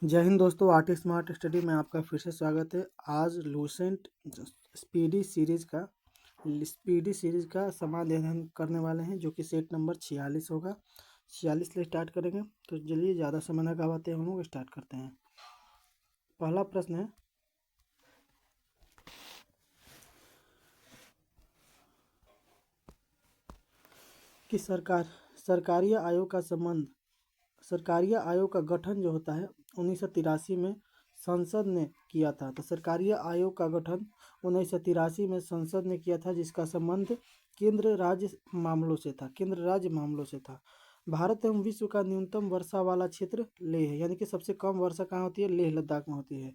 जय हिंद दोस्तों, art smart study में आपका फिर से स्वागत है। आज लूसेंट स्पीडी सीरीज का समाधान करने वाले हैं, जो कि सेट नंबर 46 होगा। 46 से स्टार्ट करेंगे, तो चलिए ज़्यादा समय न गवाते हम लोग स्टार्ट करते हैं। पहला प्रश्न है कि सरकारीय आयोग का गठन जो होता है 1983 में संसद ने किया था। तो सरकारीय आयोग का गठन 1983 में संसद ने किया था, जिसका संबंध केंद्र राज्य मामलों से था। भारत एवं विश्व का न्यूनतम वर्षा वाला क्षेत्र लेह है, यानी कि सबसे कम वर्षा कहाँ होती है? लेह लद्दाख में होती है।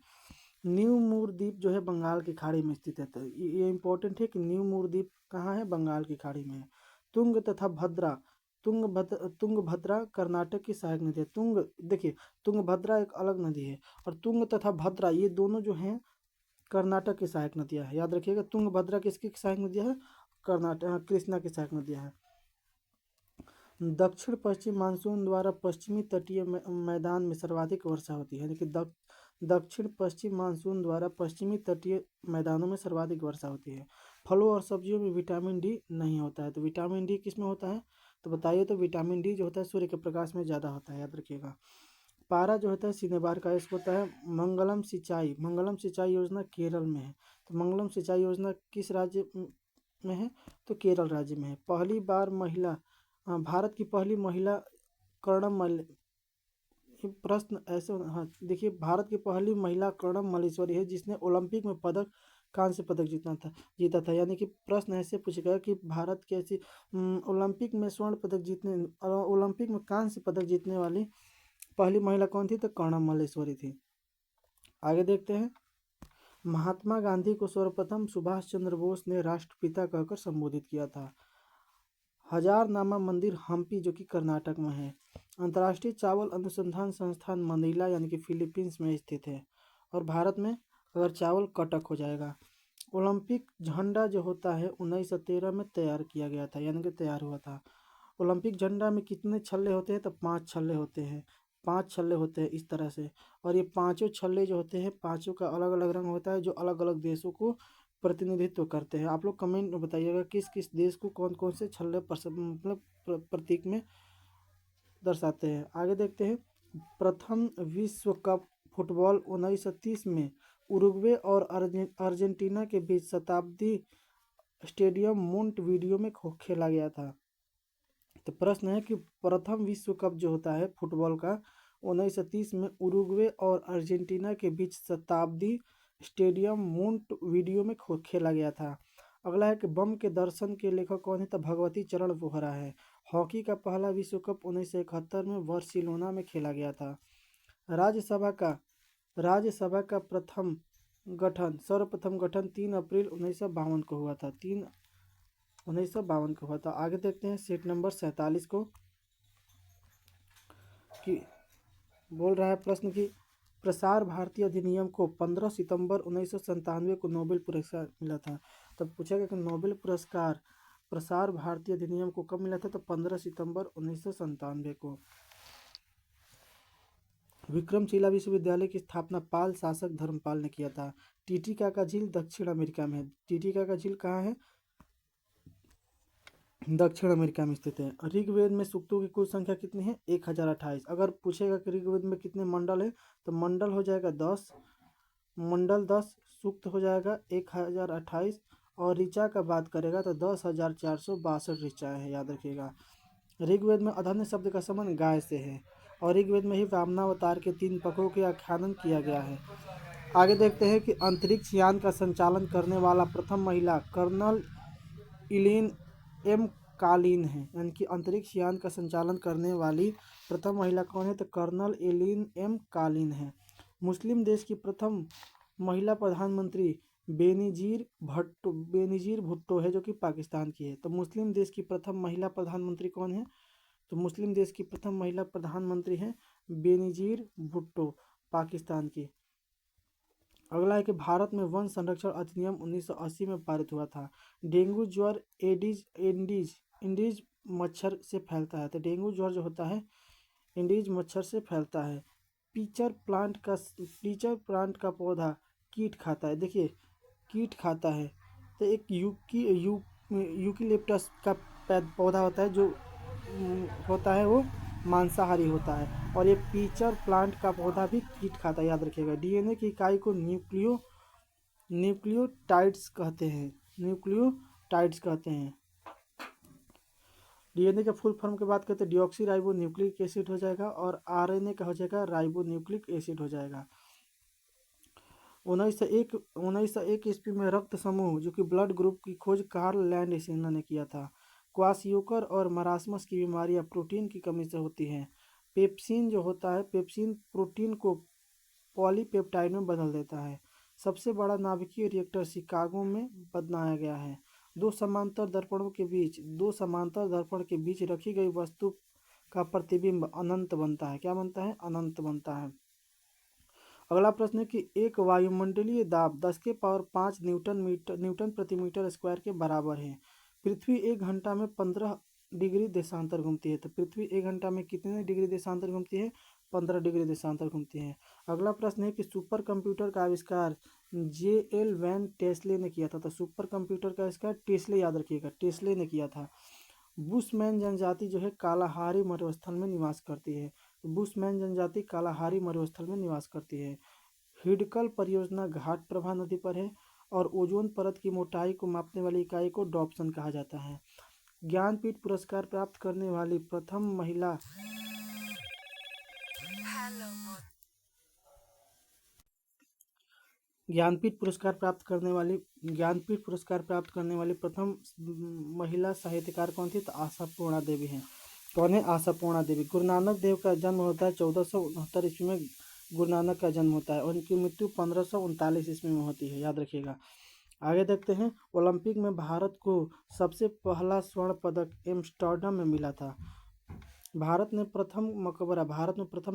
न्यू मूर द्वीप जो है बंगाल की खाड़ी में स्थित है। तो ये इंपॉर्टेंट है कि न्यू मूर द्वीप कहाँ है? बंगाल की खाड़ी में है। तुंग तथा भद्रा तुंगभद्रा कर्नाटक की सहायक नदी है। देखिए, तुंगभद्रा एक अलग नदी है और तुंग तथा भद्रा ये दोनों जो हैं कर्नाटक की सहायक नदियाँ हैं। याद रखिएगा, तुंगभद्रा किसकी सहायक नदियाँ है? कर्नाटक कृष्णा की सहायक नदियाँ हैं। दक्षिण पश्चिम मानसून द्वारा पश्चिमी तटीय मैदान में सर्वाधिक वर्षा होती है, यानी कि दक्षिण पश्चिम मानसून द्वारा पश्चिमी तटीय मैदानों में सर्वाधिक वर्षा होती है। फलों और सब्जियों में विटामिन डी नहीं होता है। तो विटामिन डी किस में होता है? तो बताइए। तो विटामिन डी जो होता है सूर्य के प्रकाश में ज़्यादा होता है, याद रखिएगा। पारा जो होता है सिनेबार का एक होता है। मंगलम सिंचाई योजना केरल में है। तो मंगलम सिंचाई योजना किस राज्य में है? तो केरल राज्य में है। पहली बार महिला भारत की पहली महिला कर्णम मल ये प्रश्न ऐसे, हाँ देखिए, भारत की पहली महिला कर्णम मल्लेश्वरी है, जिसने ओलंपिक में कांस्य पदक जीता था। यानी कि प्रश्न ऐसे पूछेगा कि भारत की ऐसी ओलंपिक में ओलंपिक में कांस्य पदक जीतने वाली पहली महिला कौन थी? तो कर्णम मल्लेश्वरी थी। आगे देखते हैं। महात्मा गांधी को सर्वप्रथम सुभाष चंद्र बोस ने राष्ट्रपिता कहकर संबोधित किया था। हजारनामा मंदिर हम्पी जो कि कर्नाटक में है। अंतर्राष्ट्रीय चावल अनुसंधान संस्थान मनीला यानी कि फिलीपींस में स्थित है। और भारत में अगर चावल कटक हो जाएगा। ओलंपिक झंडा जो होता है 1913 में तैयार किया गया था, यानी कि तैयार हुआ था। ओलंपिक झंडा में कितने छल्ले होते हैं? तो 5 छल्ले होते हैं। 5 छल्ले होते हैं इस तरह से। और ये पांचों छल्ले जो होते हैं, पांचों का अलग अलग रंग होता है, जो अलग अलग देशों को प्रतिनिधित्व करते हैं। आप लोग कमेंट में बताइएगा किस किस देश को कौन कौन से छल्ले मतलब प्रतीक में दर्शाते हैं। आगे देखते हैं। प्रथम विश्व कप फुटबॉल 1930 में उरुग्वे और अर्जेंटीना के बीच शताब्दी स्टेडियम मोंटवीडियो में खेला गया था। तो प्रश्न है कि प्रथम विश्व कप जो होता है फुटबॉल का 1930 में उरुग्वे और अर्जेंटीना के बीच शताब्दी स्टेडियम मोंटवीडियो में खेला गया था। अगला है कि बम के दर्शन के लेखक कौन है? तो भगवती चरण वोहरा है। हॉकी का पहला विश्व कप 1971 में बार्सिलोना में खेला गया था। राज्यसभा का सर्वप्रथम गठन 3 अप्रैल 1952 को हुआ था। 1952 को हुआ था। आगे देखते हैं सीट नंबर 47 को, कि बोल रहा है प्रश्न की प्रसार भारती अधिनियम को 15 सितंबर 1997 को नोबेल पुरस्कार मिला था। तब पूछेगा कि नोबेल पुरस्कार प्रसार भारती अधिनियम को कब मिला था? तो 15 सितंबर 1997 को। विक्रमशिला विश्वविद्यालय की स्थापना पाल शासक धर्मपाल ने किया था। टीटिका का झील दक्षिण अमेरिका में है। टीटिका का झील कहाँ है? दक्षिण अमेरिका में स्थित है। ऋग्वेद में सूक्तों की कुल संख्या कितनी है? 1028। अगर पूछेगा कि ऋग्वेद में कितने मंडल है, तो मंडल हो जाएगा 10। मंडल 10, सूक्त हो जाएगा 1028। और ऋचा का बात करेगा तो 10,462 ऋचाएँ हैं, याद रखिएगा। ऋग्वेद में अधन्य शब्द का संबंध गाय से है। और ऋग्वेद में ही वामनावतार के 3 पकों के आख्यान किया गया है। आगे देखते हैं कि अंतरिक्ष यान का संचालन करने वाला प्रथम महिला कर्नल इलेन एम कालीन है। यानी कि अंतरिक्ष यान का संचालन करने वाली प्रथम महिला कौन है? तो कर्नल एलिन एम कालीन है। मुस्लिम देश की प्रथम महिला प्रधानमंत्री बेनजीर भुट्टो है, जो कि पाकिस्तान की है। तो मुस्लिम देश की प्रथम महिला प्रधानमंत्री कौन है? तो मुस्लिम देश की प्रथम महिला प्रधानमंत्री है बेनजीर भुट्टो, पाकिस्तान की। अगला है कि भारत में वन संरक्षण अधिनियम 1980 में पारित हुआ था। डेंगू ज्वर इंडीज मच्छर से फैलता है। तो डेंगू ज्वर जो होता है इंडीज मच्छर से फैलता है। पीचर प्लांट का पौधा कीट खाता है। देखिए कीट खाता है। तो एक यूकेलिप्टस का पौधा होता है जो होता है वो मांसाहारी होता है, और ये पीचर प्लांट का पौधा भी कीट खाता है, याद रखिएगा। डीएनए की इकाई को न्यूक्लियोटाइड्स कहते हैं। न्यूक्लियोटाइड्स कहते हैं। डीएनए के फुल फॉर्म की बात करते हैं, डिऑक्सी राइबो न्यूक्लिक एसिड हो जाएगा, और आरएनए का हो जाएगा राइबो न्यूक्लिक एसिड हो जाएगा। 1901 ईस्वी में रक्त समूह जो कि ब्लड ग्रुप की खोज कार्ल लैंड ने किया था। क्वाशियोकर और मरासमस की बीमारियां प्रोटीन की कमी से होती हैं। पेप्सिन जो होता है, पेप्सिन प्रोटीन को पॉलीपेप्टाइड में बदल देता है। सबसे बड़ा नाभिकीय रिएक्टर शिकागो में बनाया गया है। दो समांतर दर्पण के बीच रखी गई वस्तु का प्रतिबिंब अनंत बनता है। क्या बनता है? अनंत बनता है। अगला प्रश्न है कि एक वायुमंडलीय दाब 10 के पावर 5 न्यूटन प्रति मीटर स्क्वायर के बराबर है। पृथ्वी 1 घंटा में 15 डिग्री देशांतर घूमती है। तो पृथ्वी 1 घंटा में कितने डिग्री देशांतर घूमती है? 15 डिग्री देशांतर घूमती है। अगला प्रश्न है कि सुपर कंप्यूटर का आविष्कार J.L. वैन टेस्ले ने किया था। तो सुपर कंप्यूटर का आविष्कार टेस्ले, याद रखिएगा, टेस्ले ने किया था। बुशमैन जनजाति जो है कालाहारी मरुस्थल में निवास करती है। बुशमैन जनजाति कालाहारी मरुस्थल में निवास करती है। हिडकल परियोजना घाट प्रभा नदी पर है, और ओजोन परत की मोटाई को मापने वाली इकाई को डॉप्सन कहा जाता है। ज्ञानपीठ पुरस्कार प्राप्त करने वाली प्रथम महिला ज्ञानपीठ पुरस्कार प्राप्त करने वाली प्रथम महिला साहित्यकार कौन थी? तो आशापूर्णा देवी हैं। कौन है? आशापूर्णा देवी। गुरु नानक देव का जन्म होता है 1469 ईस्वी में। गुरु नानक का जन्म होता है, और उनकी मृत्यु 1539 ईस्वी में होती है, याद रखिएगा। आगे देखते हैं, ओलंपिक में भारत को सबसे पहला स्वर्ण पदक एम्स्टर्डम में मिला था। भारत में प्रथम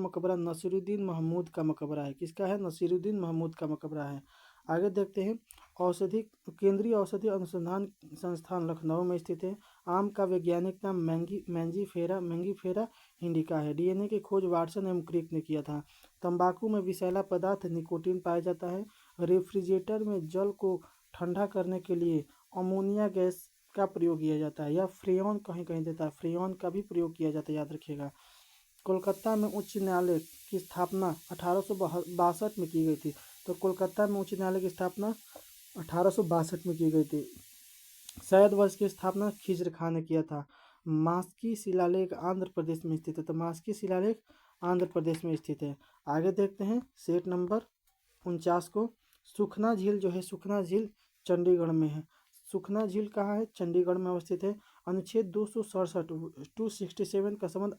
मकबरा नसीरुद्दीन महमूद का मकबरा है। किसका है? नसीरुद्दीन महमूद का मकबरा है। आगे देखते हैं, केंद्रीय औषधि अनुसंधान संस्थान लखनऊ में स्थित है। आम का वैज्ञानिक नाम मैंगीफेरा इंडिका है। डीएनए की खोज वाटसन एवं क्रिक ने किया था। तंबाकू में विषैला पदार्थ निकोटीन पाया जाता है। रेफ्रिजरेटर में जल को ठंडा करने के लिए अमोनिया गैस का प्रयोग किया जाता है, या फ्रेयॉन कहीं कहीं देता है, फ्रेयॉन का भी प्रयोग किया जाता है, याद रखिएगा। कोलकाता में उच्च न्यायालय की स्थापना 1862 में की गई थी। तो कोलकाता में उच्च न्यायालय की स्थापना 1862 में की गई थी। सैयद वर्ष की स्थापना खिजर खान ने किया था। मास्की शिलालेख आंध्र प्रदेश में स्थित है। तो मास्की शिलालेख आंध्र प्रदेश में स्थित है। आगे देखते हैं सेट नंबर 49 को। सुखना झील जो है, सुखना झील चंडीगढ़ में है। सुखना झील कहाँ है? चंडीगढ़ में अवस्थित है। अनुच्छेद 267 का संबंध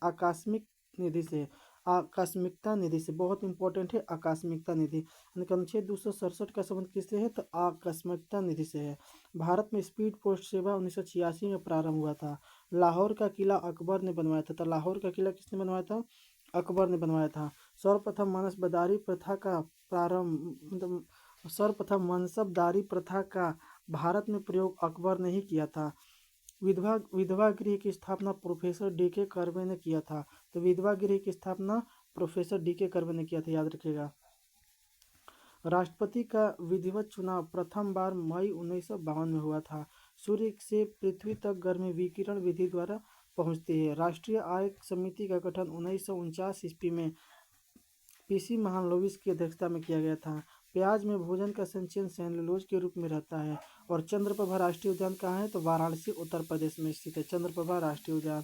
आकस्मिकता निधि से, बहुत इंपॉर्टेंट है आकस्मिकता निधि। यानी कि अनुच्छेद 267 का संबंध किससे है? तो आकस्मिकता निधि से है। भारत में स्पीड पोस्ट सेवा 1986 में प्रारंभ हुआ था। लाहौर का किला अकबर ने बनवाया था। तो लाहौर का किला किसने बनवाया था? अकबर ने बनवाया था। सर्वप्रथम मनसबदारी प्रथा का भारत में प्रयोग अकबर ने ही किया था। विधवा गृह की स्थापना प्रोफेसर डी.के. कर्वे ने किया था। तो विधवा गृह की स्थापना प्रोफेसर डी.के. कर्वे ने किया था, याद रखिएगा। राष्ट्रपति का विधिवत चुनाव प्रथम बार मई 1952 में हुआ था। सूर्य से पृथ्वी तक गर्मी विकिरण विधि द्वारा पहुंचती है। राष्ट्रीय आय समिति का गठन 1949 ईस्वी में पीसी महालनोबिस की अध्यक्षता में किया गया था। प्याज में भोजन का संचयन सेल्यूलोज के रूप में रहता है। और चंद्रप्रभा राष्ट्रीय उद्यान कहाँ है? तो वाराणसी उत्तर प्रदेश में स्थित है चंद्रप्रभा राष्ट्रीय उद्यान।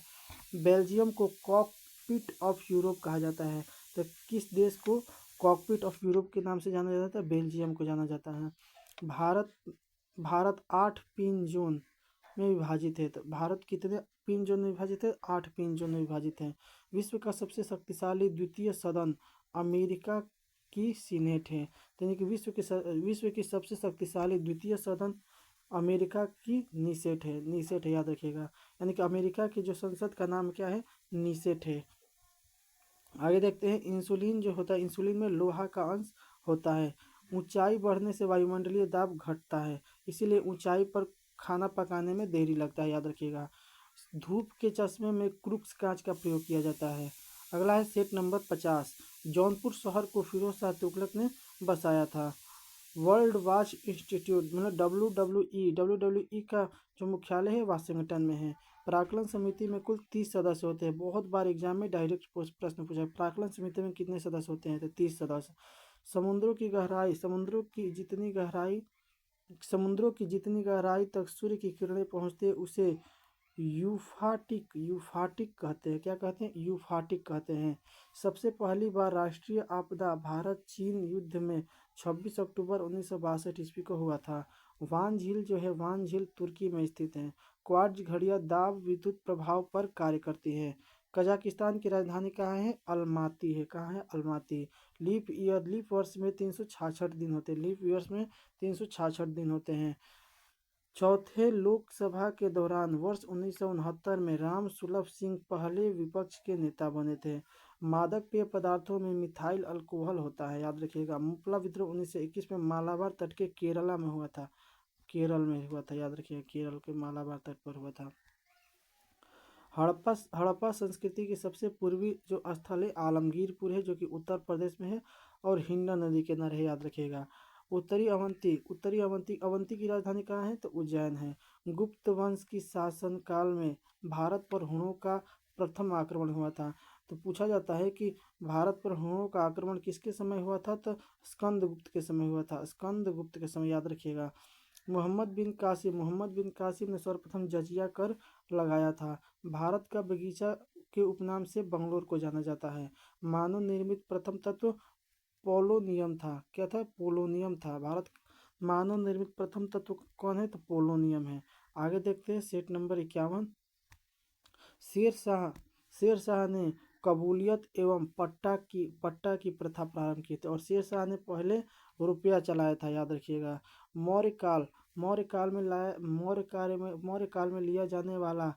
बेल्जियम को कॉकपिट ऑफ यूरोप कहा जाता है। तो किस देश को कॉकपिट ऑफ यूरोप के नाम से जाना जाता है? बेल्जियम को जाना जाता है। भारत 8 पिन जोन में विभाजित है। तो भारत कितने पिन जोन में विभाजित है? 8 पिन जोन में विभाजित है। विश्व का सबसे शक्तिशाली द्वितीय सदन अमेरिका की सीनेट है। तो यानी कि विश्व की सबसे शक्तिशाली द्वितीय सदन अमेरिका की नीसेट है, याद रखिएगा। यानी कि अमेरिका की जो संसद का नाम क्या है? नीसेट है। आगे देखते हैं, इंसुलिन जो होता है, इंसुलिन में लोहा का अंश होता है। ऊंचाई बढ़ने से वायुमंडलीय दाब घटता है, इसीलिए ऊंचाई पर खाना पकाने में देरी लगता है, याद रखिएगा। धूप के चश्मे में क्रूक्स कांच का प्रयोग किया जाता है। अगला है सेट नंबर 50। जौनपुर शहर को फिरोज शाह तुगलक ने बसाया था। वर्ल्ड वॉच इंस्टीट्यूट मतलब डब्ल्यू का जो मुख्यालय है वाशिंगटन में है। प्राक्कलन समिति में कुल 30 सदस्य होते हैं। बहुत बार एग्जाम में डायरेक्ट प्रश्न पूछा है, प्राक्कलन समिति में कितने सदस्य होते हैं, तो 30 सदस्य। समुद्रों की गहराई, समुद्रों की जितनी गहराई तक सूर्य की किरणें पहुंचती है उसे यूफाटिक कहते हैं। क्या कहते हैं? यूफाटिक कहते हैं। सबसे पहली बार राष्ट्रीय आपदा भारत चीन युद्ध में 26 अक्टूबर 1962 ईस्वी को हुआ था। वान झील जो है, वान झील तुर्की में स्थित है। क्वार्ट्ज घड़ियां दाब विद्युत प्रभाव पर कार्य करती है। कजाकिस्तान की राजधानी कहाँ है? अलमाती है। कहाँ है? अलमाती। लीप वर्ष में 366 दिन होते हैं। लीप ईयर्स में 366 दिन होते हैं। चौथे लोकसभा के दौरान वर्ष 1969 में राम सुलभ सिंह पहले विपक्ष के नेता बने थे। मादक पेय पदार्थों में मिथाइल अल्कोहल होता है, याद रखिएगा। मुपला विद्रोह 1921 में मालाबार तट के केरला में हुआ था। केरल में हुआ था, याद रखिएगा, केरल के मालाबार तट पर हुआ था। हड़प्पा संस्कृति की सबसे पूर्वी जो स्थल है आलमगीरपुर है, जो कि उत्तर प्रदेश में है और हिंडा नदी के किनारे है, याद रखिएगा। अवंती की राजधानी कहाँ है? तो उज्जैन है। गुप्त वंश की शासनकाल में भारत पर हुणों का प्रथम आक्रमण हुआ था। तो पूछा जाता है कि भारत पर हुणों का आक्रमण किसके समय हुआ था? तो स्कंदगुप्त के समय हुआ था। स्कंदगुप्त के समय, याद रखिएगा। मोहम्मद बिन कासिम ने सर्वप्रथम जजिया कर लगाया था। भारत का बगीचा के उपनाम से बंगलोर को जाना जाता है। मानव निर्मित प्रथम तत्व पोलोनियम था। क्या था? पोलोनियम था। मानव निर्मित प्रथम तत्व कौन है? तो पोलोनियम है। आगे देखते हैं सेट नंबर 51। शेर शाह ने कबूलियत एवं पट्टा की प्रथा प्रारंभ की थी और शेर शाह ने पहले रुपया चलाया था, याद रखिएगा। मौर्य काल में लिया जाने वाला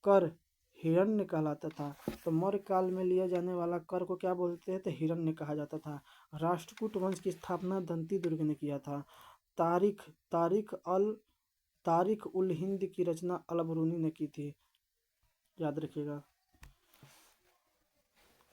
कर हिरण्य कहलाता था। तो मौर्य काल में लिया जाने वाला कर को क्या बोलते हैं? तो हिरण्य कहा जाता था। राष्ट्रकूट वंश की स्थापना दंती दुर्ग ने किया था। तारिख उल हिंद की रचना अलबरूनी ने की थी, याद रखिएगा।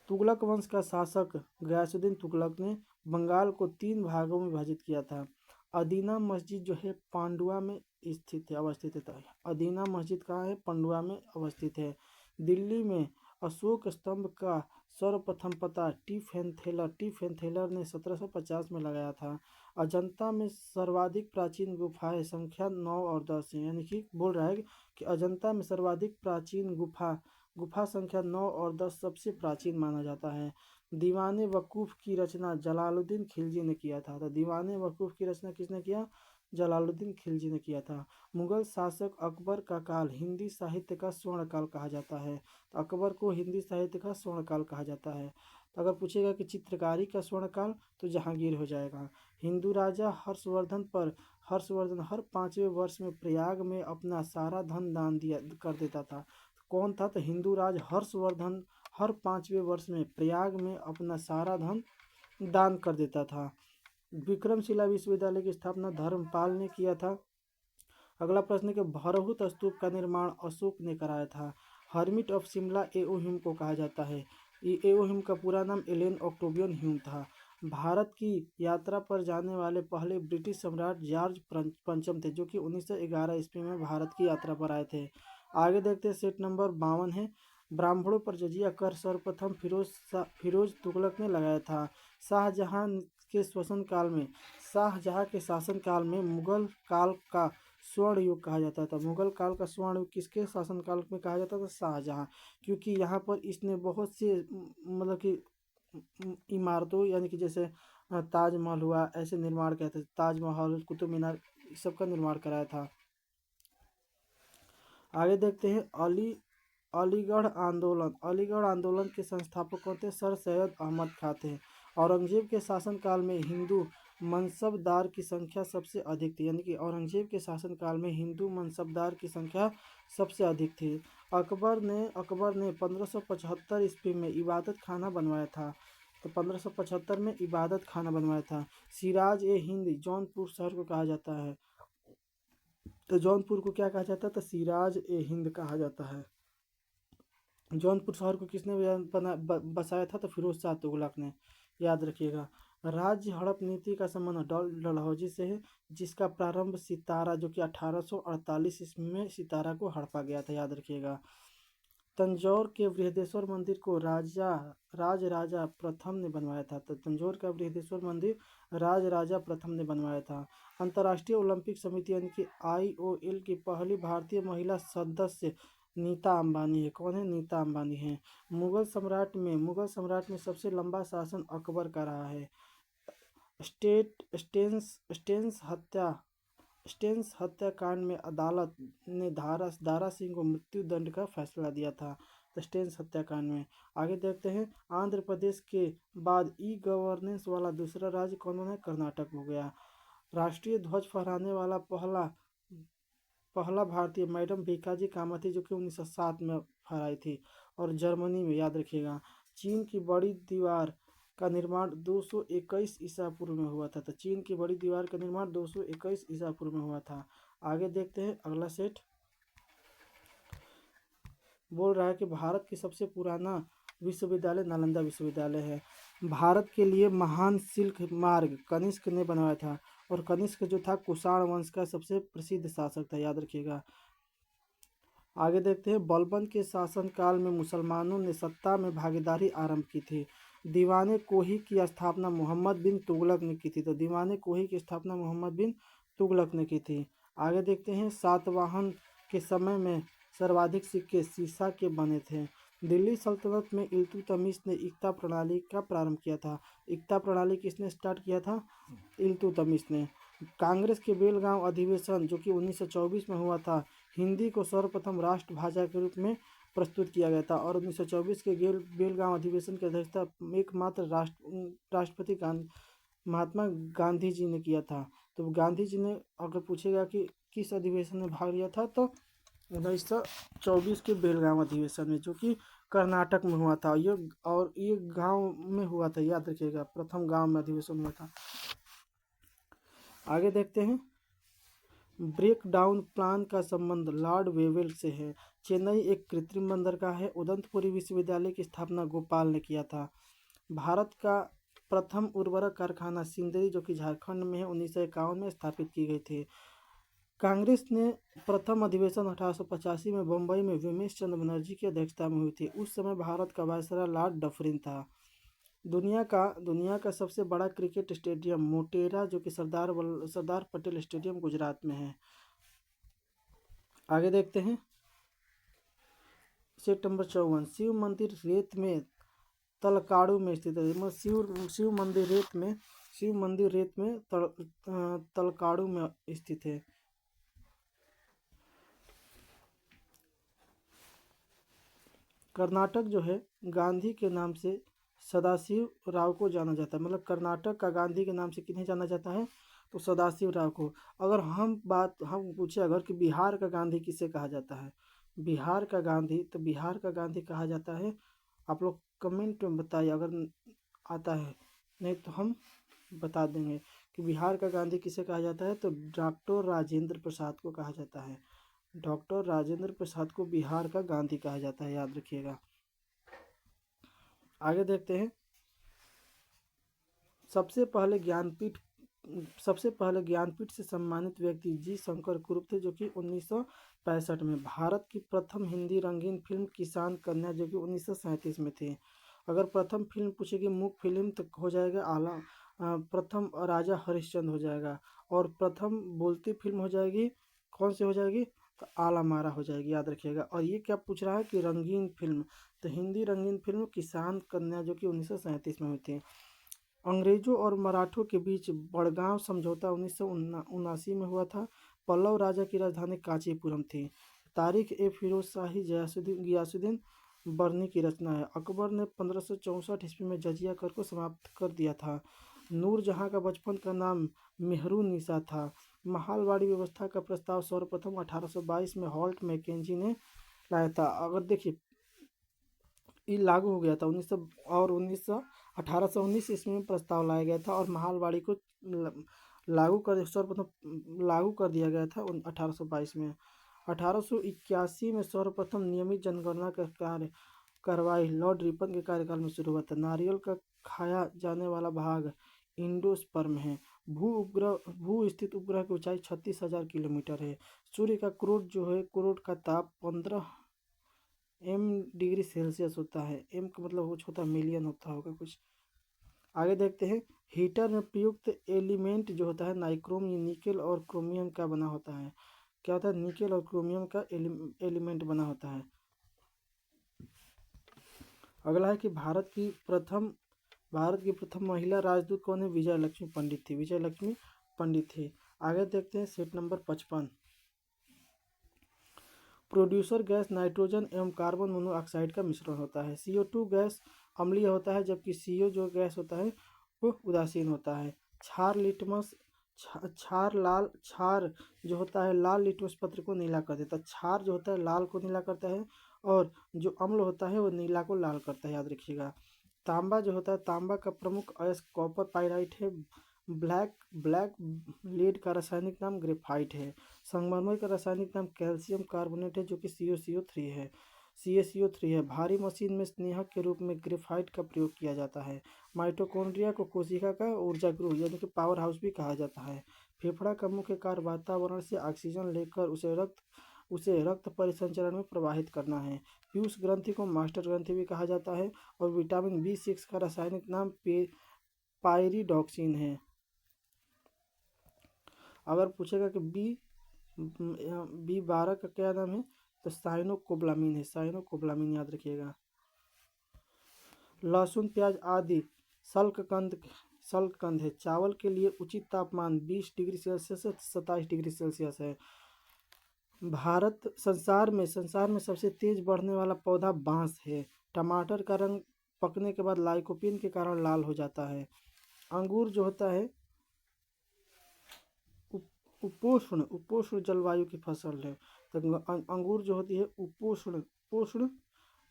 तुगलक वंश का शासक गयासुद्दीन तुगलक ने बंगाल को 3 भागों में विभाजित किया था। अदीना मस्जिद जो है पांडुआ में अवस्थित है। अदीना मस्जिद कहाँ है? पांडुआ में अवस्थित है। दिल्ली में अशोक स्तंभ का सर्वप्रथम पता टी फेनथेलर ने 1750 में लगाया था। अजंता में सर्वाधिक प्राचीन गुफाएं संख्या 9 और 10 है, यानी कि बोल रहा है कि अजंता में सर्वाधिक प्राचीन गुफा संख्या 9 और 10 सबसे प्राचीन माना जाता है। दीवाने वकूफ की रचना जलालुद्दीन खिलजी ने किया था। तो दीवाने वकूफ की रचना किसने किया? जलालुद्दीन खिलजी ने किया था। मुगल शासक अकबर का काल हिंदी साहित्य का स्वर्ण काल कहा जाता है। तो अकबर को हिंदी साहित्य का स्वर्ण काल कहा जाता है। तो अगर पूछेगा कि चित्रकारी का स्वर्ण काल, तो जहांगीर हो जाएगा। हिंदू राजा हर्षवर्धन हर 5वें वर्ष में प्रयाग में अपना सारा धन दान दिया कर देता था। कौन था? तो हिंदू राज हर्षवर्धन हर 5वें वर्ष में प्रयाग में अपना सारा धन दान कर देता था। विक्रमशिला विश्वविद्यालय की स्थापना धर्मपाल ने किया था। अगला प्रश्न है कि भरहुत स्तूप का निर्माण अशोक ने कराया था। हर्मिट ऑफ शिमला एओ को कहा जाता है। एओ का पूरा नाम एलेन ऑक्टोवियन ह्यूम था। भारत की यात्रा पर जाने वाले पहले ब्रिटिश सम्राट जॉर्ज पंचम थे, जो कि 1911 ईस्वी में भारत की यात्रा पर आए थे। आगे देखते हैं सेट नंबर 52 है। ब्राह्मणों पर जजिया कर सर्वप्रथम फिरोज तुगलक ने लगाया था। शाहजहां के शासन काल में मुगल काल का स्वर्ण युग कहा जाता था। मुगल काल का स्वर्ण युग किसके शासन काल में कहा जाता था? शाहजहां। क्योंकि यहाँ पर इसने बहुत से मतलब कि इमारतों, यानी कि जैसे ताजमहल हुआ, ऐसे निर्माण किया था। ताजमहल, कुतुब मीनार, इस सब का निर्माण कराया था। आगे देखते हैं अलीगढ़ आंदोलन के संस्थापक कौन थे? सर सैयद अहमद खां थे। औरंगजेब के शासनकाल में हिंदू मनसबदार की संख्या सबसे अधिक थी, यानी कि औरंगजेब के शासनकाल में हिंदू मनसबदार की संख्या सबसे अधिक थी। अकबर ने 1575 ईस्वी में इबादत खाना बनवाया था। तो 1575 में इबादत खाना बनवाया था। सिराज ए हिंद जौनपुर शहर को कहा जाता है। तो जौनपुर को क्या कहा जाता है? तो सिराज ए हिंद कहा जाता है। जौनपुर शहर को किसने बसाया था? तो फिरोज शाह तुगलक ने, याद रखिएगा। राज्य हड़प नीति का संबंध डलहौजी से है, जिसका प्रारंभ सितारा जो कि 1848 ईस्वी में सितारा को हड़पा गया था, याद रखिएगा। तंजौर के बृहदेश्वर मंदिर को राजा प्रथम ने बनवाया था। तो तंजौर का बृहदेश्वर मंदिर राजा प्रथम ने बनवाया था। अंतर्राष्ट्रीय ओलंपिक समिति यानी कि IOL की पहली भारतीय महिला सदस्य नीता अंबानी है। कौन है? नीता अंबानी है। मुगल सम्राट में सबसे लंबा शासन अकबर का रहा है। स्टेट स्टेन्स स्टेन्स हत्या स्टेन्स हत्याकांड में अदालत ने दारा सिंह को मृत्यु दंड का फैसला दिया था। तो स्टेन्स हत्याकांड में। आगे देखते हैं, आंध्र प्रदेश के बाद ई गवर्नेंस वाला दूसरा राज्य कौन बना है? कर्नाटक हो गया। राष्ट्रीय ध्वज फहराने वाला पहला पहला भारतीय मैडम भीकाजी कामत थी, जो कि 1907 में फहराई थी, और जर्मनी में, याद रखिएगा। चीन की बड़ी दीवार का निर्माण 221 ईसा पूर्व में हुआ था। तो चीन की बड़ी दीवार का निर्माण 221 ईसा पूर्व में हुआ था। आगे देखते हैं अगला सेट। बोल रहा है कि भारत की सबसे पुराना विश्वविद्यालय नालंदा विश्वविद्यालय है। भारत के लिए महान सिल्क मार्ग कनिष्क ने बनवाया था, और कनिष्क जो था कुषाण वंश का सबसे प्रसिद्ध शासक था, याद रखिएगा। आगे देखते हैं, बलबन के शासनकाल में मुसलमानों ने सत्ता में भागीदारी आरंभ की थी। दीवाने कोही की स्थापना मोहम्मद बिन तुगलक ने की थी। तो दीवाने कोही की स्थापना मोहम्मद बिन तुगलक ने की थी। आगे देखते हैं, सातवाहन के समय में सर्वाधिक सिक्के सीसा के बने थे। दिल्ली सल्तनत में इल्तुतमिश ने इक्ता प्रणाली का प्रारंभ किया था। इक्ता प्रणाली किसने स्टार्ट किया था? इल्तुतमिश ने। कांग्रेस के बेलगांव अधिवेशन जो कि 1924 में हुआ था, हिंदी को सर्वप्रथम राष्ट्रभाषा के रूप में प्रस्तुत किया गया था, और 1924 के बेलगांव अधिवेशन की अध्यक्षता एकमात्र राष्ट्रपति महात्मा गांधी जी ने किया था। तो गांधी जी ने, अगर पूछेगा कि किस अधिवेशन में भाग लिया था, तो 1924 के बेलगांव अधिवेशन में, जो कि कर्नाटक में हुआ था। ये गांव में हुआ था, याद रखिएगा, प्रथम गांव में अधिवेशन हुआ था। आगे देखते हैं, ब्रेक डाउन प्लान का संबंध लॉर्ड वेवेल से है। चेन्नई एक कृत्रिम बंदरगाह है। उदंतपुरी विश्वविद्यालय की स्थापना गोपाल ने किया था। भारत का प्रथम उर्वरक कारखाना सिंदरी जो कि झारखंड में है, 1951 में स्थापित की गई थी। कांग्रेस ने प्रथम अधिवेशन 1885 में बम्बई में विमेश चंद्र बनर्जी की अध्यक्षता में हुई थी। उस समय भारत का वायसराय लॉर्ड डफरिन था। दुनिया का सबसे बड़ा क्रिकेट स्टेडियम मोटेरा जो कि सरदार पटेल स्टेडियम गुजरात में है। आगे देखते हैं, सेट नंबर 54, शिव मंदिर रेत में तलकाड़ू में स्थित है। शिव मंदिर रेत में तलकाड़ू में स्थित है। कर्नाटक जो है गांधी के नाम से सदाशिव राव को जाना जाता है। मतलब कर्नाटक का गांधी के नाम से किन्हें जाना जाता है? तो सदाशिव राव को। अगर हम पूछे अगर कि बिहार का गांधी किसे कहा जाता है? बिहार का गांधी, तो बिहार का गांधी कहा जाता है, आप लोग कमेंट में बताइए अगर आता है, नहीं तो हम बता देंगे कि बिहार का गांधी किसे कहा जाता है। तो डॉक्टर राजेंद्र प्रसाद को कहा जाता है। डॉक्टर राजेंद्र प्रसाद को बिहार का गांधी कहा जाता है, याद रखिएगा। आगे देखते हैं, सबसे पहले ज्ञानपीठ से सम्मानित व्यक्ति जी शंकर कुरूप थे, जो कि 1965 में। भारत की प्रथम हिंदी रंगीन फिल्म किसान कन्या जो कि 1937 में थी। अगर प्रथम फिल्म पूछेगी मूक फिल्म तो हो जाएगा प्रथम राजा हरिश्चंद्र हो जाएगा, और प्रथम बोलती फिल्म हो जाएगी, कौन सी हो जाएगी? तो आला मारा हो जाएगी, याद रखिएगा। और ये क्या पूछ रहा है कि रंगीन फिल्म, तो हिंदी रंगीन फिल्म किसान कन्या जो कि 1937 में हुई थी। अंग्रेजों और मराठों के बीच बड़गांव समझौता 1979 में हुआ था। पल्लव राजा की राजधानी कांचीपुरम थी। तारीख ए फिरोज शाही गियासुद्दीन बर्नी की रचना है। अकबर ने 1564 ईस्वी में जजिया कर को समाप्त कर दिया था। नूरजहां का बचपन का नाम मेहरुन्निसा था। महालवाड़ी व्यवस्था का प्रस्ताव सर्वप्रथम 1822 में हॉल्ट मैकेंजी ने लाया था। अगर देखिए, ये लागू हो गया था 1819 ईस्वी में प्रस्ताव लाया गया था, और महालवाड़ी को सर्वप्रथम लागू कर दिया गया था 1822 में। 1881 में सर्वप्रथम नियमित जनगणना का कार्य कार्रवाई लॉर्ड रिपन के कार्यकाल में शुरू हुआ था। नारियल का खाया जाने वाला भाग एंडोस्पर्म है। भू स्थित उपग्रह की ऊंचाई 36,000 किलोमीटर है। सूर्य का क्रोड जो है, क्रोड का ताप 15 डिग्री सेल्सियस होता है। एम का मतलब कुछ होता है, मिलियन होता होगा कुछ। आगे देखते हैं, हीटर में प्रयुक्त एलिमेंट जो होता है नाइक्रोम, ये निकेल और क्रोमियम का बना होता है। क्या होता है? निकेल और क्रोमियम का एलिमेंट बना होता है। अगला है कि भारत की प्रथम महिला राजदूत कौन है? विजय लक्ष्मी पंडित थी। विजय लक्ष्मी पंडित थी। आगे देखते हैं set number 55। Producer gas nitrogen एवं कार्बन मोनोऑक्साइड का मिश्रण होता है। CO2 गैस अम्लीय होता है, जबकि CO जो गैस होता है वो उदासीन होता है। क्षार लिटमस क्षार जो होता है लाल लिटमस पत्र को नीला कर देता है। क्षार जो होता है लाल को नीला करता है, और जो अम्ल होता है वो नीला को लाल करता है, याद रखिएगा। तांबा जो होता है, तांबा का प्रमुख अयस्क कॉपर पाइराइट है। ब्लैक लेड का रासायनिक नाम ग्रेफाइट है। संगमरमर का रासायनिक नाम कैल्शियम कार्बोनेट है, जो कि CaCO3 है। भारी मशीन में स्नेहक के रूप में ग्रेफाइट का प्रयोग किया जाता है। माइटोकॉन्ड्रिया को कोशिका का ऊर्जा गृह यानी कि पावर हाउस भी कहा जाता है। फेफड़ा का मुख्य कार्य वातावरण से ऑक्सीजन लेकर उसे रक्त परिसंचरण में प्रवाहित करना है। पीयूष ग्रंथि को मास्टर ग्रंथि भी कहा जाता है। और विटामिन B6 का रासायनिक नाम पायरिडॉक्सिन है। अगर पूछेगा कि B12 का क्या नाम है, तो साइनोकोब्लामिन है। साइनोकोब्लामिन याद रखिएगा। लहसुन प्याज आदि सल्ककंद है। चावल के लिए उचित तापमान 20 डिग्री सेल्सियस से 27 डिग्री सेल्सियस है। संसार में सबसे तेज बढ़ने वाला पौधा बांस है। टमाटर का रंग पकने के बाद लाइकोपीन के कारण लाल हो जाता है। अंगूर जो होता है उपोष्ण जलवायु की फसल है। तो अंगूर जो होती है उपोष्ण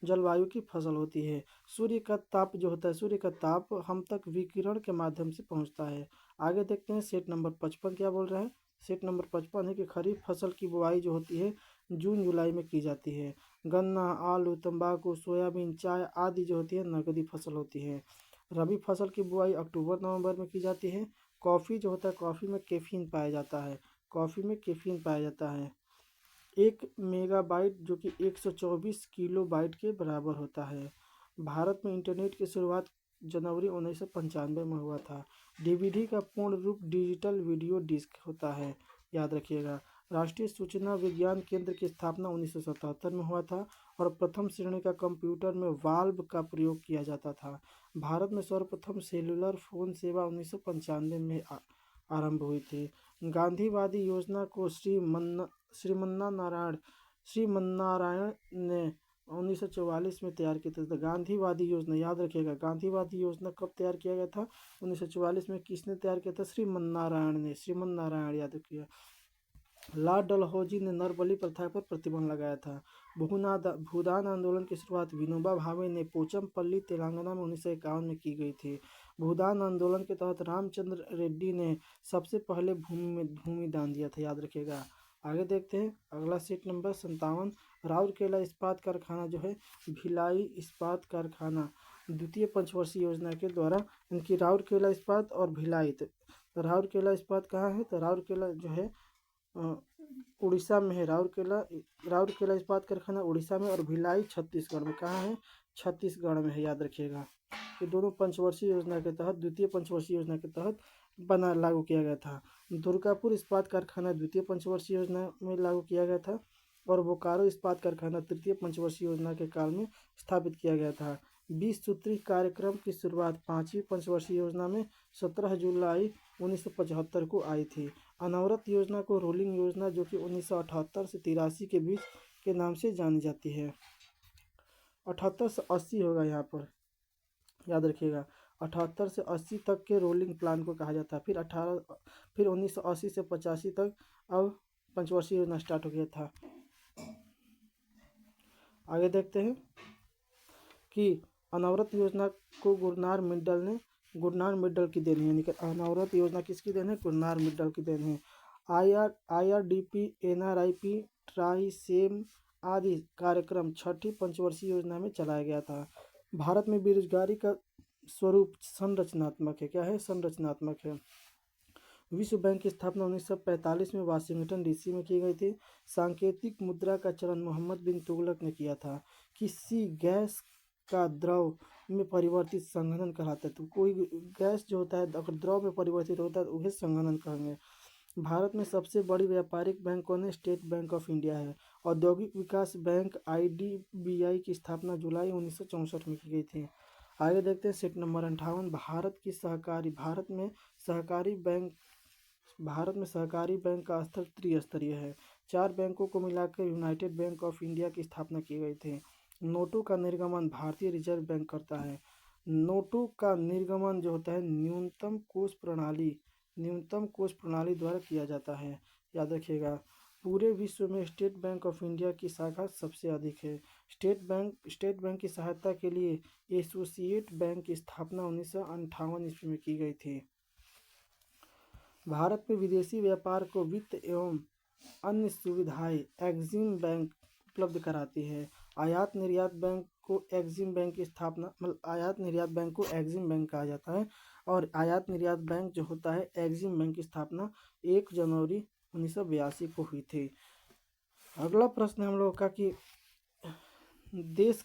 जलवायु की फसल होती है। सूर्य का ताप जो होता है, सूर्य का ताप हम तक विकिरण के माध्यम से पहुंचता है। आगे देखते हैं सेट नंबर 55 क्या बोल रहा है। सेट नंबर 55 है कि खरीफ फसल की बुआई जो होती है जून जुलाई में की जाती है। गन्ना, आलू, तंबाकू, सोयाबीन, चाय आदि जो होती है नकदी फसल होती है। रबी फसल की बुआई अक्टूबर नवंबर में की जाती है। कॉफ़ी जो होता है, कॉफ़ी में कैफीन पाया जाता है। कॉफ़ी में कैफीन पाया जाता है। 1 मेगाबाइट जो कि 124 किलोबाइट के बराबर होता है। भारत में इंटरनेट की शुरुआत जनवरी 1995 में हुआ था। DVD का पूर्ण रूप डिजिटल वीडियो डिस्क होता है, याद रखिएगा। राष्ट्रीय सूचना विज्ञान केंद्र की स्थापना 1977 में हुआ था। और प्रथम श्रेणी का कंप्यूटर में वाल्व का प्रयोग किया जाता था। भारत में सर्वप्रथम सेलुलर फोन सेवा 1995 में आरंभ हुई थी। गांधीवादी योजना को श्रीमन्नारायण ने 1944 में तैयार किया था। गांधीवादी योजना याद रखिएगा। गांधीवादी योजना कब तैयार किया गया था? 1944 में। किसने तैयार किया था? श्रीमन्नारायण ने। श्रीमन्नारायण याद रखिएगा। लॉर्ड डलहौजी ने नरबलि प्रथा पर प्रतिबंध लगाया था। भूदान आंदोलन की शुरुआत विनोबा भावे ने पोचमपल्ली तेलंगाना में 1951 में की गई थी। भूदान आंदोलन के तहत रामचंद्र रेड्डी ने सबसे पहले भूमि दान दिया था, याद रखिएगा। आगे देखते हैं अगला सेट नंबर 57। राउरकेला इस्पात कारखाना जो है, भिलाई इस्पात कारखाना द्वितीय पंचवर्षीय योजना के द्वारा इनकी राउरकेला इस्पात और भिलाई। तो राउरकेला इस्पात कहाँ है? तो राउरकेला जो है उड़ीसा में है। राउरकेला इस्पात कारखाना उड़ीसा में, और भिलाई छत्तीसगढ़ में। कहाँ है? छत्तीसगढ़ में है, याद रखिएगा। ये दोनों पंचवर्षीय योजना के तहत, द्वितीय पंचवर्षीय योजना के तहत लागू किया गया था। दुर्गापुर इस्पात कारखाना द्वितीय पंचवर्षीय योजना में लागू किया गया था। और बोकारो इस्पात कारखाना तृतीय पंचवर्षीय योजना के काल में स्थापित किया गया था। 20 सूत्री कार्यक्रम की शुरुआत 5वीं पंचवर्षीय योजना में 17 जुलाई 1975 को आई थी। अनवरत योजना को रोलिंग योजना जो कि 1978 से 83 के बीच के नाम से जानी जाती है। 78 से 80 होगा यहाँ पर, याद रखिएगा। 78 से 80 तक के रोलिंग प्लान को कहा जाता है। फिर 1980 से 85 तक अब पंचवर्षीय योजना स्टार्ट हो गया था। आगे देखते हैं कि अनवरत योजना को गुरनार मिड्डल की देन है। यानी कि अनवरत योजना किसकी देन है? गुरनार मिड्डल की देन है। IRDP, NRIP, ट्राइसेम आदि कार्यक्रम छठी पंचवर्षीय योजना में चलाया गया था। भारत में बेरोजगारी का स्वरूप संरचनात्मक है। क्या है? संरचनात्मक है। विश्व बैंक की स्थापना 1945 में वाशिंगटन डीसी में की गई थी। सांकेतिक मुद्रा का चलन मोहम्मद बिन तुगलक ने किया था। किसी गैस का द्रव में परिवर्तित संघनन कहलाता है। तो कोई गैस जो होता है अगर द्रव में परिवर्तित होता है तो उसे संघनन कहेंगे। भारत में सबसे बड़ी व्यापारिक बैंक कौन है? स्टेट बैंक ऑफ इंडिया है। औद्योगिक विकास बैंक आईडीबीआई की स्थापना जुलाई 1964 में की गई थी। आगे देखते हैं सेट नंबर 58। भारत में सहकारी बैंक का स्तर त्रिस्तरीय है। 4 बैंकों को मिलाकर यूनाइटेड बैंक ऑफ इंडिया की स्थापना की गई थी। नोटों का निर्गमन भारतीय रिजर्व बैंक करता है। नोटों का निर्गमन जो होता है न्यूनतम कोष प्रणाली द्वारा किया जाता है। याद रखिएगा। पूरे विश्व में स्टेट बैंक ऑफ इंडिया की शाखा सबसे अधिक है। स्टेट बैंक की सहायता के लिए एसोसिएट बैंक की स्थापना 1958 ईस्वी में की गई थी। भारत में विदेशी व्यापार को वित्त एवं अन्य सुविधाएं एग्जिम बैंक उपलब्ध कराती है। आयात निर्यात बैंक को एग्जिम बैंक की स्थापना आयात निर्यात बैंक को एग्जिम बैंक कहा जाता है। और आयात निर्यात बैंक जो होता है एग्जिम बैंक की स्थापना 1 जनवरी 1982 को हुई थी। अगला प्रश्न हम लोग का कि देश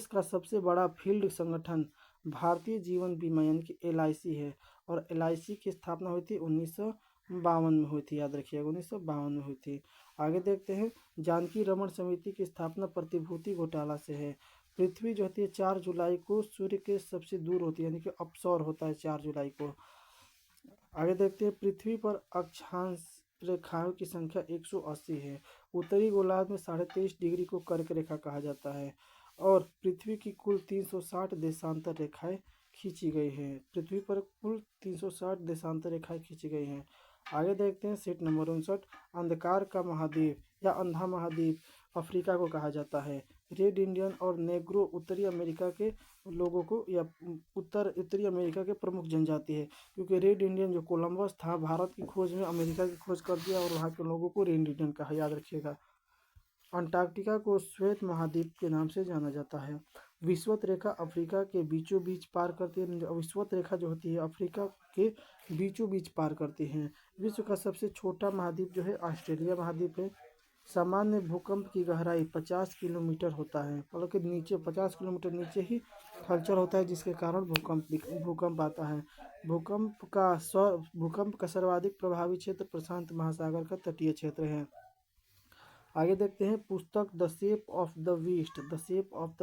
का सबसे बड़ा फील्ड संगठन भारतीय जीवन बीमा यानी कि LIC है। और LIC की स्थापना हुई थी 1952 में हुई थी। याद रखिएगा 1952 में हुई थी। आगे देखते हैं। जानकी रमन समिति की स्थापना प्रतिभूति घोटाला से है। पृथ्वी जो होती है 4 जुलाई को सूर्य के सबसे दूर होती है यानी कि अपसौर होता है 4 जुलाई को। आगे देखते हैं। पृथ्वी पर अक्षांश रेखाओं की संख्या 180 है। उत्तरी गोलार्ध में 23.5 डिग्री को कर्क रेखा कहा जाता है। और पृथ्वी की कुल 360 देशांतर रेखाएं खींची गई हैं। पृथ्वी पर कुल 360 देशांतर रेखाएं खींची गई हैं। आगे देखते हैं सेट नंबर 59। अंधकार का महाद्वीप या अंधा महाद्वीप अफ्रीका को कहा जाता है। रेड इंडियन और नेग्रो उत्तरी अमेरिका के लोगों को या उत्तरी अमेरिका के प्रमुख जनजाति है। क्योंकि रेड इंडियन जो कोलंबस था भारत की खोज में अमेरिका की खोज कर दिया और वहाँ के लोगों को रेड इंडियन कहा। याद रखिएगा। अंटार्कटिका को श्वेत महाद्वीप के नाम से जाना जाता है। विषुवत रेखा अफ्रीका के बीचों बीच पार करती है। विषुवत रेखा जो होती है अफ्रीका के बीचों बीच पार करती है। विश्व का सबसे छोटा महाद्वीप जो है ऑस्ट्रेलिया महाद्वीप है। सामान्य भूकंप की गहराई 50 किलोमीटर होता है। मतलब कि नीचे 50 किलोमीटर नीचे ही हलचल होता है जिसके कारण भूकंप आता है। भूकंप का सर्वाधिक प्रभावी क्षेत्र प्रशांत महासागर का तटीय क्षेत्र है। आगे देखते हैं। पुस्तक the shape of the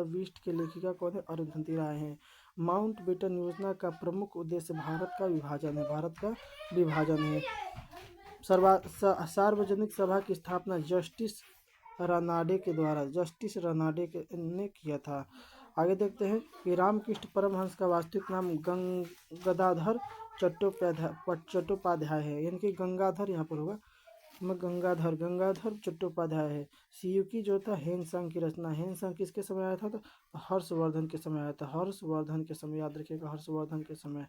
beast के लेखिका कौन है? अरुंधति राय हैं। माउंटबेटन योजना का प्रमुख उद्देश्य भारत का विभाजन है। सार्वजनिक सभा की स्थापना जस्टिस रनाडे ने किया था। आगे देखते हैं कि रामकृष्ण परमहंस का वास्तविक नाम गंगाधर चट्टोपाध्याय है। यानी कि गंगाधर यहाँ पर होगा गंगाधर चट्टोपाध्याय है। सियुकी जो था हेनसांग की रचना। हेनसांग किसके समय आया था? तो हर्षवर्धन के समय आया था। हर्षवर्धन के समय याद रखिएगा। हर्षवर्धन के समय।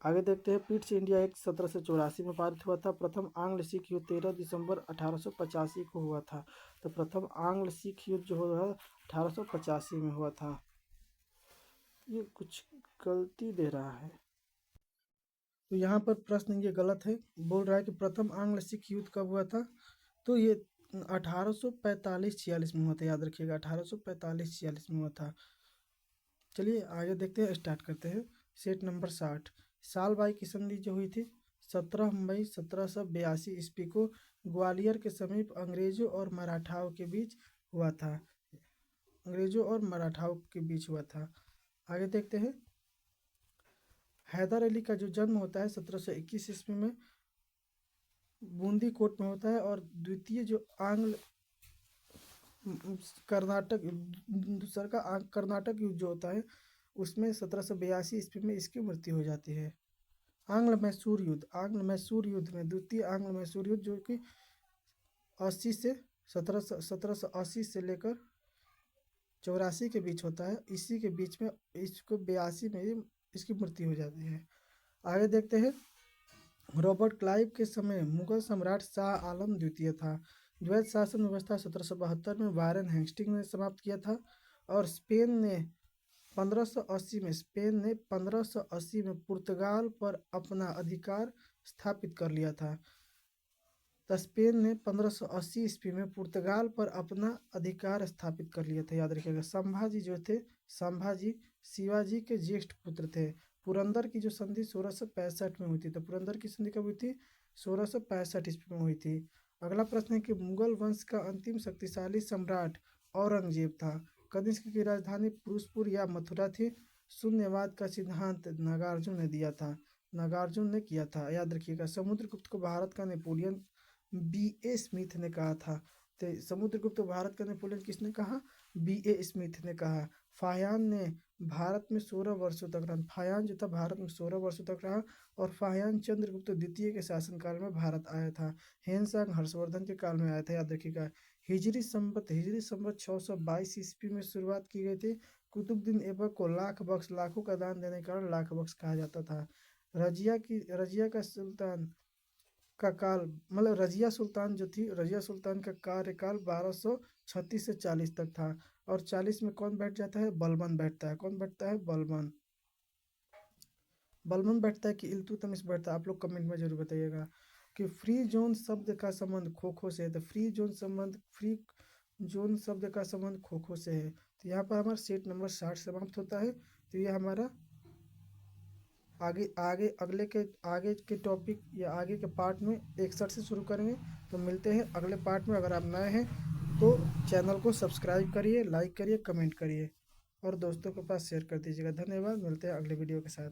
आगे देखते हैं। पिट्स इंडिया एक्ट 1784 में पारित हुआ था। प्रथम आंग्ल सिख युद्ध 13 दिसंबर 1885 को हुआ था। तो प्रथम आंग्ल सिख युद्ध जो हुआ 1885 में हुआ था। ये कुछ गलती दे रहा है तो यहाँ पर प्रश्न ये गलत है। बोल रहा है कि प्रथम आंग्ल सिख युद्ध कब हुआ था? तो ये 1845-46 में हुआ था। याद रखिएगा 1845-46 में हुआ था। चलिए आगे देखते हैं। स्टार्ट करते हैं। Set number 60। सालबाई की संधि जो हुई थी 17 मई 1782 ईस्वी को ग्वालियर के समीप अंग्रेजों और मराठाओं के बीच हुआ था। आगे देखते हैं। हैदर अली का जो जन्म होता है 1721 ईस्वी में बूंदी कोट में होता है। और द्वितीय जो कर्नाटक युद्ध जो होता है उसमें 1782 ईस्वी में इसकी मृत्यु हो जाती है। आंग्ल मैसूर युद्ध में द्वितीय आंग्ल मैसूर युद्ध जो कि 1780 से लेकर 84 के बीच होता है। इसी के बीच में इसको 82 में इसकी मृत्यु हो जाती है। आगे देखते हैं। रॉबर्ट क्लाइव के समय मुगल सम्राट शाह आलम द्वितीय था। द्वैध शासन व्यवस्था 1772 में वारेन हेस्टिंग ने समाप्त किया था। और स्पेन ने 1580 में पुर्तगाल पर अपना अधिकार स्थापित कर लिया था। तो स्पेन ने 1580 ईस्वी में पुर्तगाल पर अपना अधिकार स्थापित कर लिया था, याद रखिएगा। संभाजी जो थे, संभाजी शिवाजी के ज्येष्ठ पुत्र थे। पुरंदर की जो संधि 1665 में हुई थी, तो पुरंदर की संधि कब हुई थी? 1665 ईस्वी में हुई थी। अगला प्रश्न है कि मुगल वंश का अंतिम शक्तिशाली सम्राट औरंगजेब था। कनिष्क की राजधानी फिरोजपुर या मथुरा थी। शून्यवाद का सिद्धांत नागार्जुन ने दिया था, नागार्जुन ने किया था, याद रखिएगा। समुद्रगुप्त को भारत का नेपोलियन B.A. स्मिथ ने कहा था। तो समुद्रगुप्त भारत का नेपोलियन किसने कहा? B.A. स्मिथ ने कहा। फाहियान ने भारत में 16 वर्षों तक रहा। फाहियान जो था भारत में 16 वर्षों तक रहा और फाहियान चंद्रगुप्त द्वितीय के शासनकाल में भारत आया था। हेनसांग हर्षवर्धन के काल में आया था, याद रखिएगा। हिजरी संवत 622 ईस्वी में शुरुआत की गई थी। कुतुबुद्दीन ऐबक को लाखों का दान देने के कारण लाख बख्श कहा जाता था। रजिया का सुल्तान का काल, मतलब रजिया सुल्तान जो थी, रजिया सुल्तान का कार्यकाल 1236 से 40 तक था। और 40 में कौन बैठ जाता है? बलबन बैठता है। कौन बैठता है? बलबन। बलबन बैठता है कि इल्तुतमिश बैठता है? आप लोग कमेंट में जरूर बताइएगा। कि फ्री जोन शब्द का संबंध खो से है, तो फ्री जोन शब्द का संबंध खो से है। तो यहाँ पर हमारा सेट नंबर 60 समाप्त होता है। तो ये हमारा आगे आगे आगे के टॉपिक या आगे के पार्ट में 61 से शुरू करेंगे। तो मिलते हैं अगले पार्ट में। अगर आप नए हैं तो चैनल को सब्सक्राइब करिए, लाइक करिए, कमेंट करिए और दोस्तों के पास शेयर कर दीजिएगा। धन्यवाद। मिलते हैं अगले वीडियो के साथ।